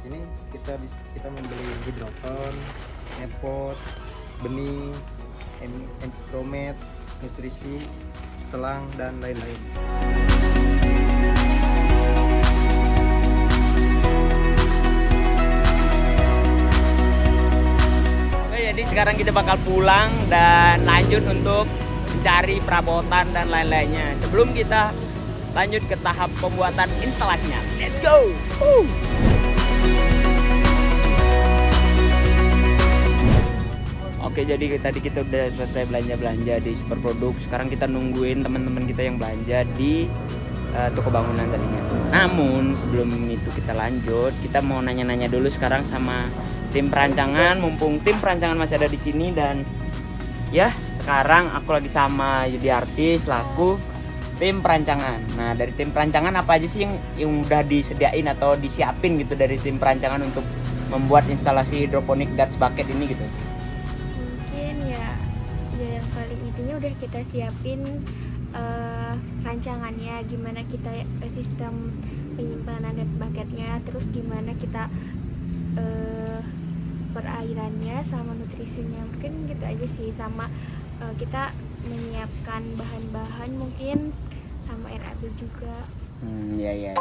Ini kita membeli hidroton, netpot, benih, environment, nutrisi, selang, dan lain-lain. Oke, jadi sekarang kita bakal pulang dan lanjut untuk mencari perabotan dan lain-lainnya. Sebelum kita lanjut ke tahap pembuatan instalasinya, let's go! Oke, jadi tadi kita udah selesai belanja di Superproduk. Sekarang kita nungguin teman-teman kita yang belanja di toko bangunan tadinya. Namun sebelum itu kita lanjut, kita mau nanya-nanya dulu sekarang sama tim perancangan. Mumpung tim perancangan masih ada di sini, dan ya sekarang aku lagi sama Yudi Artis laku tim perancangan. Nah, dari tim perancangan apa aja sih yang udah disediain atau disiapin gitu dari tim perancangan untuk membuat instalasi hidroponik Dutch bucket ini gitu? Yang paling intinya udah kita siapin rancangannya, gimana kita sistem penyimpanan dan bucketnya, terus gimana kita perairannya sama nutrisinya, mungkin gitu aja sih. Sama kita menyiapkan bahan-bahan mungkin sama RAB juga. Ya.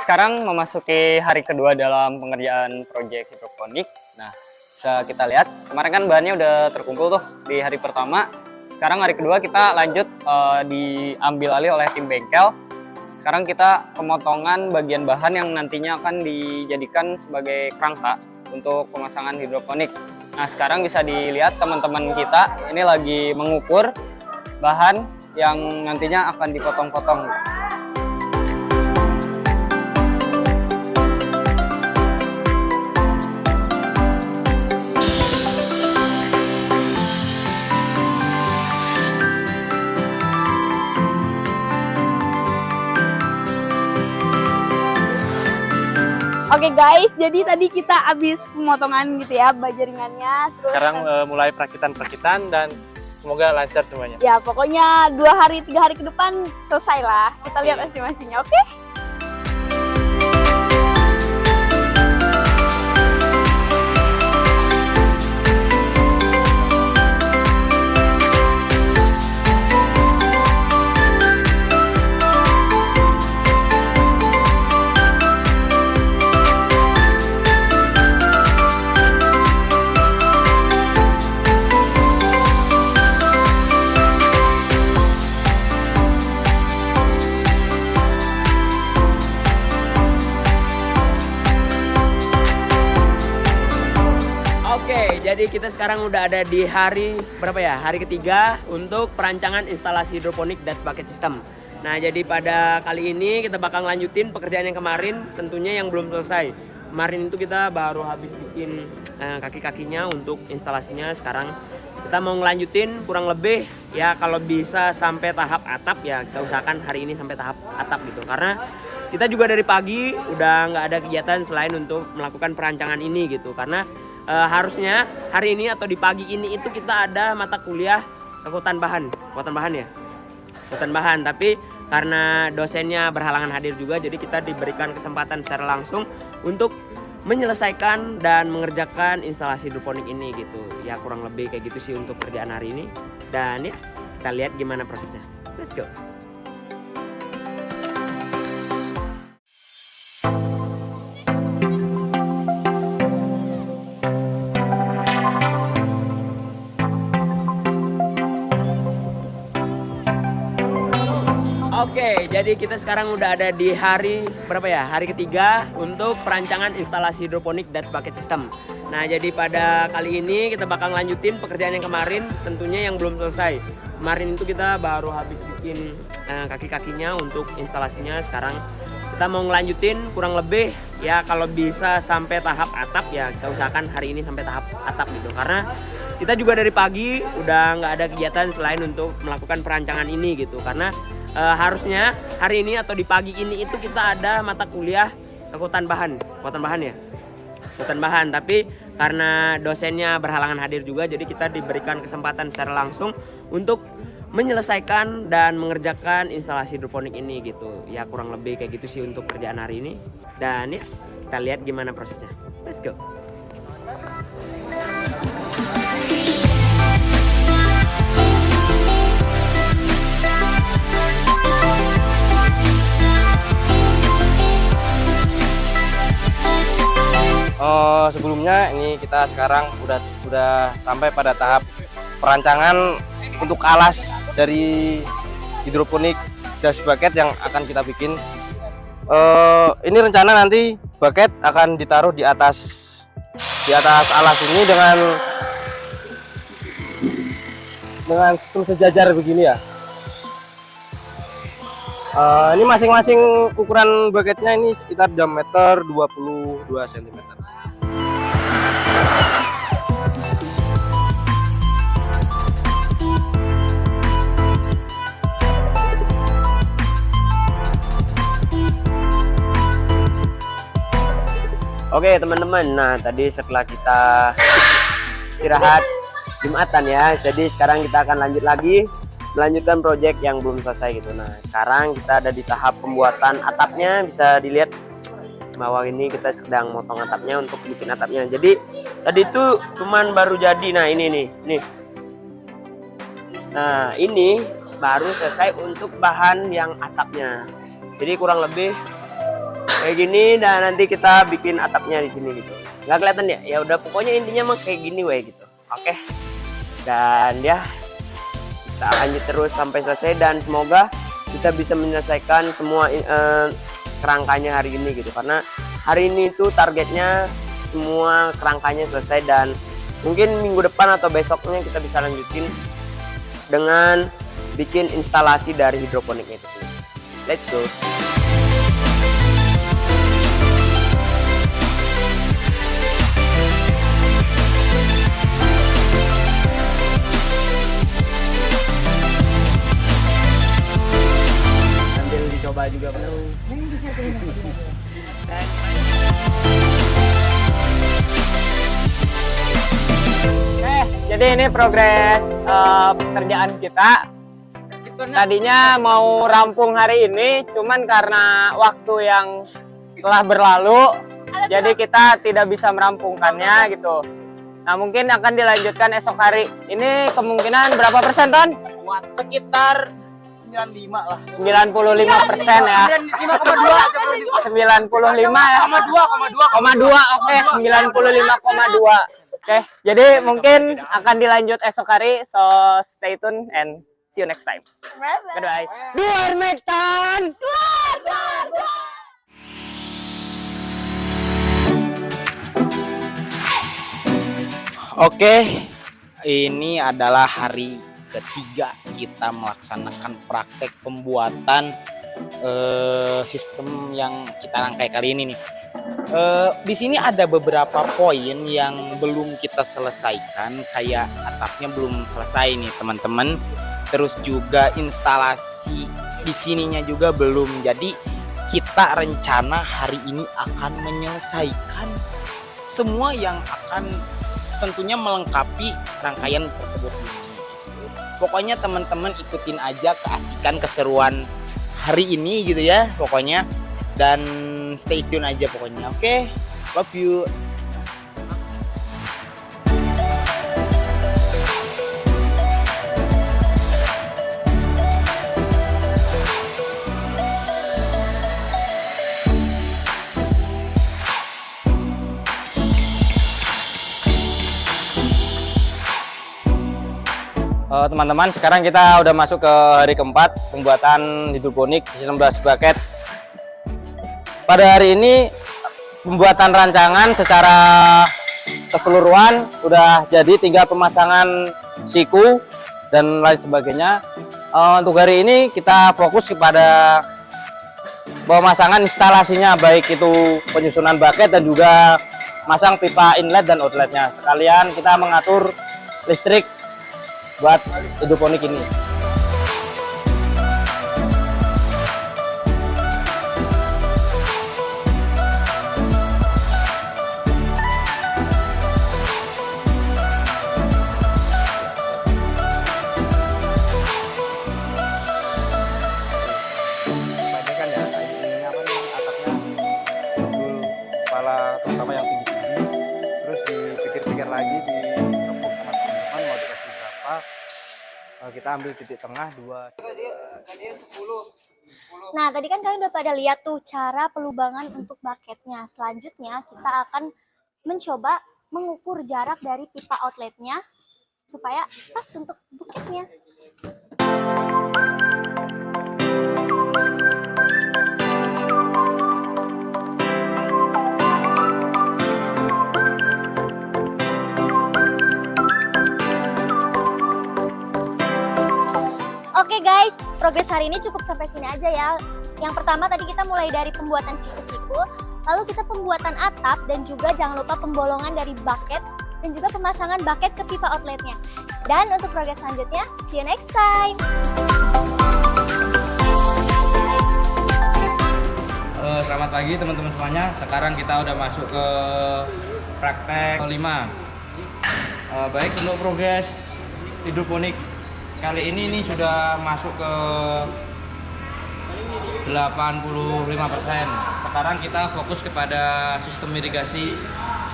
Sekarang memasuki hari kedua dalam pengerjaan proyek hidroponik. Nah, bisa kita lihat kemarin kan bahannya udah terkumpul tuh di hari pertama. Sekarang hari kedua kita lanjut diambil alih oleh tim bengkel. Sekarang kita pemotongan bagian bahan yang nantinya akan dijadikan sebagai kerangka untuk pemasangan hidroponik. Nah, sekarang bisa dilihat teman-teman kita ini lagi mengukur bahan yang nantinya akan dipotong-potong. Oke guys, jadi tadi kita habis pemotongan gitu ya, bajaringannya. Terus sekarang mulai perakitan dan semoga lancar semuanya. Ya pokoknya 2-3 hari ke depan selesai lah. Kita lihat estimasinya, oke? Oke, jadi kita sekarang udah ada di hari berapa ya? Hari ketiga untuk perancangan instalasi hidroponik Dutch bucket system. Nah, jadi pada kali ini kita bakal lanjutin pekerjaan yang kemarin, tentunya yang belum selesai. Kemarin itu kita baru habis bikin kaki-kakinya untuk instalasinya. Sekarang kita mau ngelanjutin kurang lebih ya, kalau bisa sampai tahap atap ya, kita usahakan hari ini sampai tahap atap gitu. Karena kita juga dari pagi udah nggak ada kegiatan selain untuk melakukan perancangan ini gitu. Karena harusnya hari ini atau di pagi ini itu kita ada mata kuliah kekuatan bahan ya, kekuatan bahan. Tapi karena dosennya berhalangan hadir juga, jadi kita diberikan kesempatan secara langsung untuk menyelesaikan dan mengerjakan instalasi hidroponik ini gitu. Ya kurang lebih kayak gitu sih untuk kerjaan hari ini. Dan ya kita lihat gimana prosesnya. Let's go. Oke, jadi kita sekarang udah ada di hari berapa ya? Hari ketiga untuk perancangan instalasi hidroponik Dutch bucket system. Nah, jadi pada kali ini kita bakal lanjutin pekerjaan yang kemarin, tentunya yang belum selesai. Kemarin itu kita baru habis bikin kaki-kakinya untuk instalasinya. Sekarang kita mau ngelanjutin kurang lebih ya, kalau bisa sampai tahap atap ya, kita usahakan hari ini sampai tahap atap gitu. Karena kita juga dari pagi udah nggak ada kegiatan selain untuk melakukan perancangan ini gitu. Karena harusnya hari ini atau di pagi ini itu kita ada mata kuliah kekuatan bahan ya, kekuatan bahan. Tapi karena dosennya berhalangan hadir juga, jadi kita diberikan kesempatan secara langsung untuk menyelesaikan dan mengerjakan instalasi hidroponik ini gitu. Ya kurang lebih kayak gitu sih untuk kerjaan hari ini. Dan ya kita lihat gimana prosesnya. Let's go. Sebelumnya ini kita sekarang udah sampai pada tahap perancangan untuk alas dari hidroponik das bucket yang akan kita bikin. Ini rencana nanti bucket akan ditaruh di atas alas ini dengan sistem sejajar begini ya. Ini masing-masing ukuran bucketnya ini sekitar diameter 22 cm. Oke teman-teman, nah tadi setelah kita istirahat Jumatan ya, jadi sekarang kita akan lanjut lagi melanjutkan proyek yang belum selesai gitu. Nah sekarang kita ada di tahap pembuatan atapnya, bisa dilihat bawah ini kita sedang motong atapnya untuk bikin atapnya. Jadi tadi itu cuman baru jadi, nah ini nih. Nah ini baru selesai untuk bahan yang atapnya. Jadi kurang lebih kayak gini, dan nanti kita bikin atapnya di sini gitu. Nggak kelihatan ya? Ya udah pokoknya intinya mah kayak gini weh gitu. Oke. Dan ya kita lanjut terus sampai selesai, dan semoga kita bisa menyelesaikan semua kerangkanya hari ini gitu. Karena hari ini itu targetnya semua kerangkanya selesai, dan mungkin minggu depan atau besoknya kita bisa lanjutin dengan bikin instalasi dari hidroponiknya itu sendiri. Let's go. Coba juga belum. Oke, jadi ini progres pekerjaan kita. Tadinya mau rampung hari ini, cuman karena waktu yang telah berlalu, jadi kita tidak bisa merampungkannya gitu. Nah mungkin akan dilanjutkan esok hari. Ini kemungkinan berapa persen, Ton? Sekitar 95 lah. 95% ya. 95,2 ya. 2,2. Oke, 95,2. Oke, jadi mungkin akan dilanjut esok hari. So stay tune and see you next time. Goodbye. Duar Mektan. Oke, ini adalah hari ketiga kita melaksanakan praktek pembuatan sistem yang kita rangkai kali ini nih. Di sini ada beberapa poin yang belum kita selesaikan, kayak atapnya belum selesai nih teman-teman. Terus juga instalasi di sininya juga belum. Jadi kita rencana hari ini akan menyelesaikan semua yang akan tentunya melengkapi rangkaian tersebut ini. Pokoknya teman-teman ikutin aja keasikan keseruan hari ini gitu ya pokoknya, dan stay tune aja pokoknya. Oke, love you. Teman-teman, sekarang kita udah masuk ke hari keempat pembuatan hidroponik sistem das bucket. Pada hari ini pembuatan rancangan secara keseluruhan udah jadi, tinggal pemasangan siku dan lain sebagainya. Untuk hari ini kita fokus kepada pemasangan instalasinya, baik itu penyusunan bucket dan juga masang pipa inlet dan outletnya. Sekalian kita mengatur listrik buat hidroponik ini. ambil titik tengah 2. Nah, tadi kan kalian udah pada lihat tuh cara pelubangan untuk bucketnya. Selanjutnya kita akan mencoba mengukur jarak dari pipa outletnya supaya pas untuk bucketnya. Oke guys, progres hari ini cukup sampai sini aja ya. Yang pertama tadi kita mulai dari pembuatan siku-siku, lalu kita pembuatan atap dan juga jangan lupa pembolongan dari bucket dan juga pemasangan bucket ke pipa outletnya. Dan untuk progres selanjutnya, see you next time. Selamat pagi teman-teman semuanya. Sekarang kita udah masuk ke praktek 5. Baik, untuk progres hidroponik kali ini sudah masuk ke 85%. Sekarang kita fokus kepada sistem irigasi.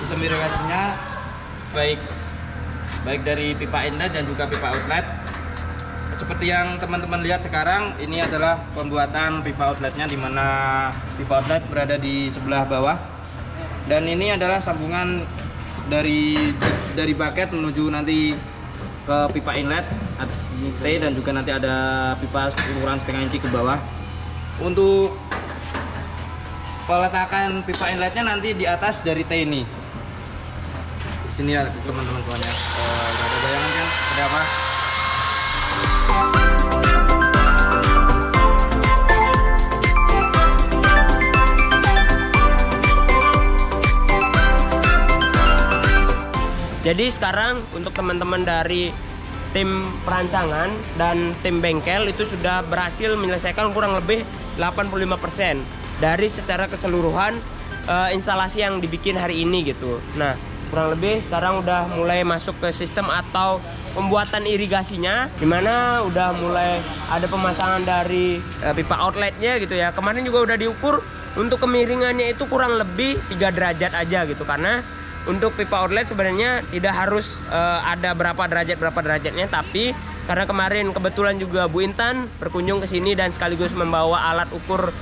Sistem irigasinya baik dari pipa inlet dan juga pipa outlet. Seperti yang teman-teman lihat sekarang, ini adalah pembuatan pipa outletnya, di mana pipa outlet berada di sebelah bawah. Dan ini adalah sambungan dari bucket menuju nanti ke pipa inlet T, dan juga nanti ada pipa ukuran setengah inci ke bawah. Untuk peletakan pipa inletnya nanti di atas dari T ini. Di sini ya teman-teman semuanya. Udah ada bayangan kan? Ada apa? Jadi sekarang untuk teman-teman dari tim perancangan dan tim bengkel itu sudah berhasil menyelesaikan kurang lebih 85% dari secara keseluruhan instalasi yang dibikin hari ini gitu. Nah, kurang lebih sekarang udah mulai masuk ke sistem atau pembuatan irigasinya, dimana udah mulai ada pemasangan dari pipa outletnya gitu ya. Kemarin juga udah diukur untuk kemiringannya itu kurang lebih 3 derajat aja gitu, karena untuk pipa outlet sebenarnya tidak harus ada berapa derajatnya, tapi karena kemarin kebetulan juga Bu Intan berkunjung ke sini dan sekaligus membawa alat ukur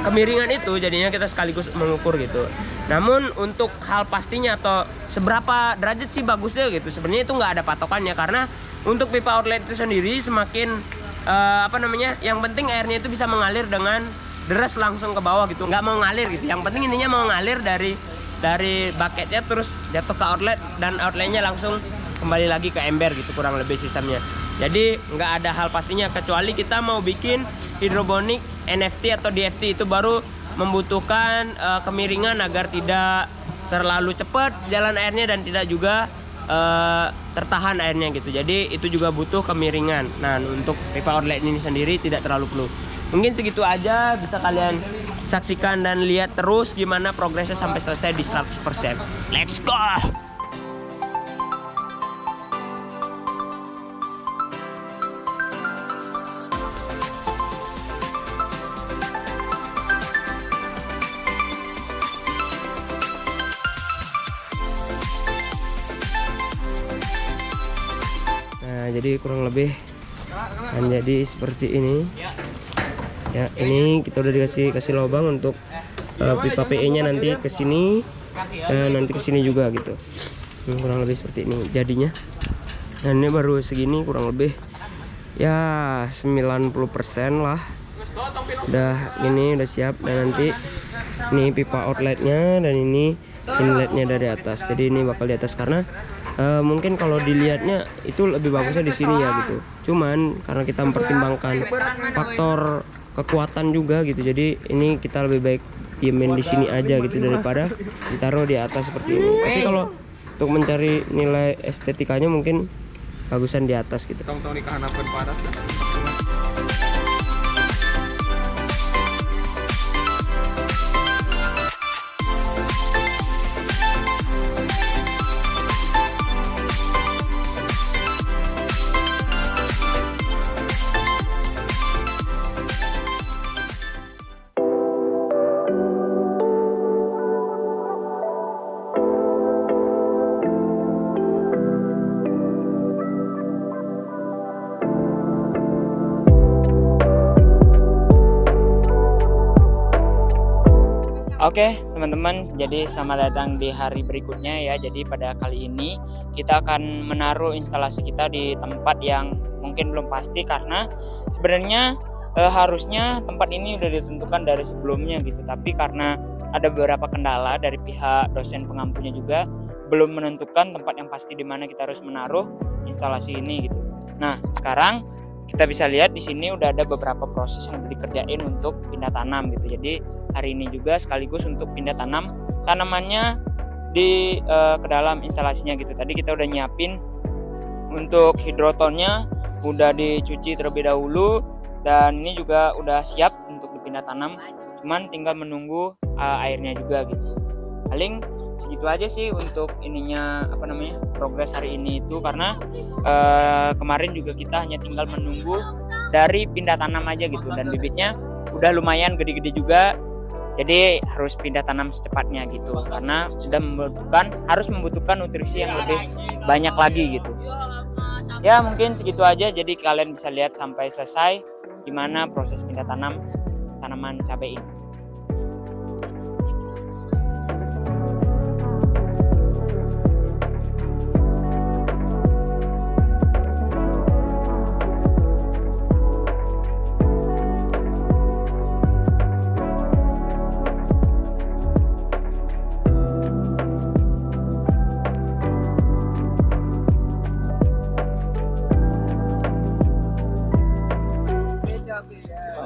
kemiringan itu, jadinya kita sekaligus mengukur gitu. Namun untuk hal pastinya atau seberapa derajat sih bagusnya gitu, sebenarnya itu nggak ada patokannya, karena untuk pipa outlet itu sendiri semakin yang penting airnya itu bisa mengalir dengan deras langsung ke bawah gitu, nggak mau ngalir gitu. Yang penting ininya mau ngalir dari bucketnya terus jatuh ke outlet, dan outletnya langsung kembali lagi ke ember gitu, kurang lebih sistemnya. Jadi nggak ada hal pastinya, kecuali kita mau bikin hidroponik NFT atau DFT, itu baru membutuhkan kemiringan agar tidak terlalu cepat jalan airnya dan tidak juga tertahan airnya gitu. Jadi itu juga butuh kemiringan. Nah, untuk pipa outlet ini sendiri tidak terlalu perlu. Mungkin segitu aja, bisa kalian saksikan dan lihat terus gimana progresnya sampai selesai di 100%. Let's go! Nah, jadi kurang lebih menjadi seperti ini. Ya, ini kita udah kasih lubang untuk pipa PE-nya nanti ke sini dan nanti ke sini juga gitu. Kurang lebih seperti ini jadinya. Dan ini baru segini, kurang lebih ya 90% lah. Udah siap, dan nanti ini pipa outletnya dan ini inletnya dari atas. Jadi ini bakal di atas karena mungkin kalau dilihatnya itu lebih bagusnya di sini ya gitu. Cuman karena kita mempertimbangkan faktor kekuatan juga gitu, jadi ini kita lebih baik diemin di sini aja gitu daripada ditaruh di atas seperti ini. Tapi kalau untuk mencari nilai estetikanya mungkin bagusan di atas gitu. Oke teman-teman, jadi selamat datang di hari berikutnya ya. Jadi pada kali ini kita akan menaruh instalasi kita di tempat yang mungkin belum pasti, karena sebenarnya harusnya tempat ini udah ditentukan dari sebelumnya gitu. Tapi karena ada beberapa kendala dari pihak dosen pengampunya juga, belum menentukan tempat yang pasti di mana kita harus menaruh instalasi ini gitu. Nah sekarang kita bisa lihat di sini udah ada beberapa proses yang udah dikerjain untuk pindah tanam gitu. Jadi hari ini juga sekaligus untuk pindah tanam tanamannya di ke dalam instalasinya gitu. Tadi kita udah nyiapin untuk hidrotonnya, udah dicuci terlebih dahulu, dan ini juga udah siap untuk dipindah tanam. Cuman tinggal menunggu airnya juga gitu. Paling segitu aja sih untuk ininya progres hari ini itu, karena kemarin juga kita hanya tinggal menunggu dari pindah tanam aja gitu, dan bibitnya udah lumayan gede-gede juga, jadi harus pindah tanam secepatnya gitu, karena udah harus membutuhkan nutrisi yang lebih banyak lagi gitu. Ya mungkin segitu aja, jadi kalian bisa lihat sampai selesai gimana proses pindah tanam tanaman cabai ini.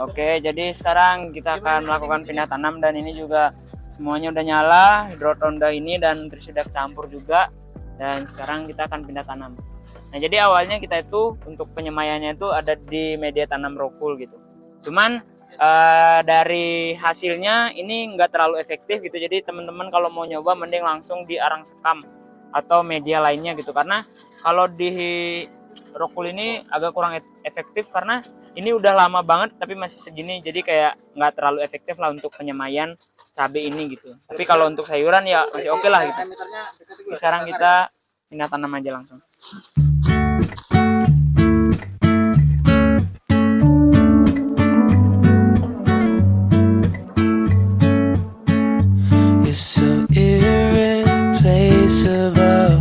Oke, jadi sekarang kita akan melakukan pindah tanam, dan ini juga semuanya udah nyala, hidroton udah ini, dan nutrisi udah kecampur juga, dan sekarang kita akan pindah tanam. Nah jadi awalnya kita itu untuk penyemaiannya itu ada di media tanam Rockwool gitu, cuman dari hasilnya ini nggak terlalu efektif gitu. Jadi teman-teman kalau mau nyoba mending langsung di arang sekam atau media lainnya gitu, karena kalau di Rockwool ini agak kurang efektif karena ini udah lama banget tapi masih segini, jadi kayak nggak terlalu efektif lah untuk penyemaian cabai ini gitu. Tapi kalau untuk sayuran ya masih oke lah gitu. Sekarang kita pindah tanam aja langsung. You're so irreplaceable,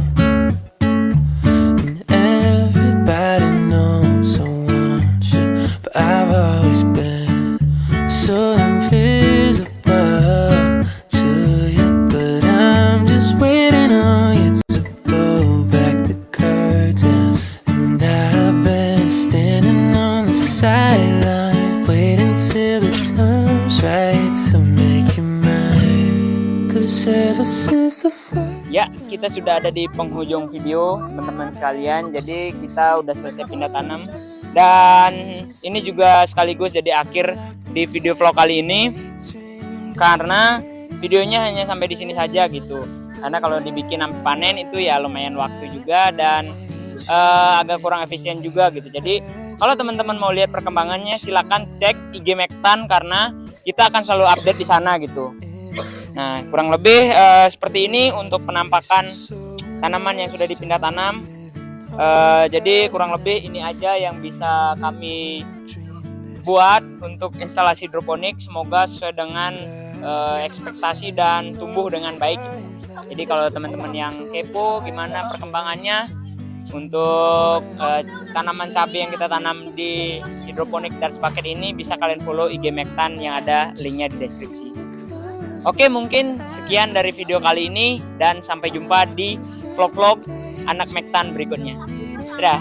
and everybody knows I want you, but I've always been so invisible to you. But I'm just waiting on you to blow back the curtains, and I've been standing on the sideline waiting till the time's right to make you mine. 'Cause ever since the first Ya, kita sudah ada di penghujung video teman-teman sekalian. Jadi kita udah selesai pindah tanam, dan ini juga sekaligus jadi akhir di video vlog kali ini, karena videonya hanya sampai di sini saja gitu. Karena kalau dibikin sampai panen itu ya lumayan waktu juga, dan agak kurang efisien juga gitu. Jadi kalau teman-teman mau lihat perkembangannya silakan cek IG Mektan, karena kita akan selalu update di sana gitu. Nah kurang lebih seperti ini untuk penampakan tanaman yang sudah dipindah tanam. Jadi kurang lebih ini aja yang bisa kami buat untuk instalasi hidroponik. Semoga sesuai dengan ekspektasi dan tumbuh dengan baik. Jadi kalau teman-teman yang kepo gimana perkembangannya untuk tanaman cabai yang kita tanam di hidroponik Darts Bucket ini, bisa kalian follow IG Mektan yang ada linknya di deskripsi. Oke, mungkin sekian dari video kali ini, dan sampai jumpa di vlog-vlog anak Mektan berikutnya. Dadah.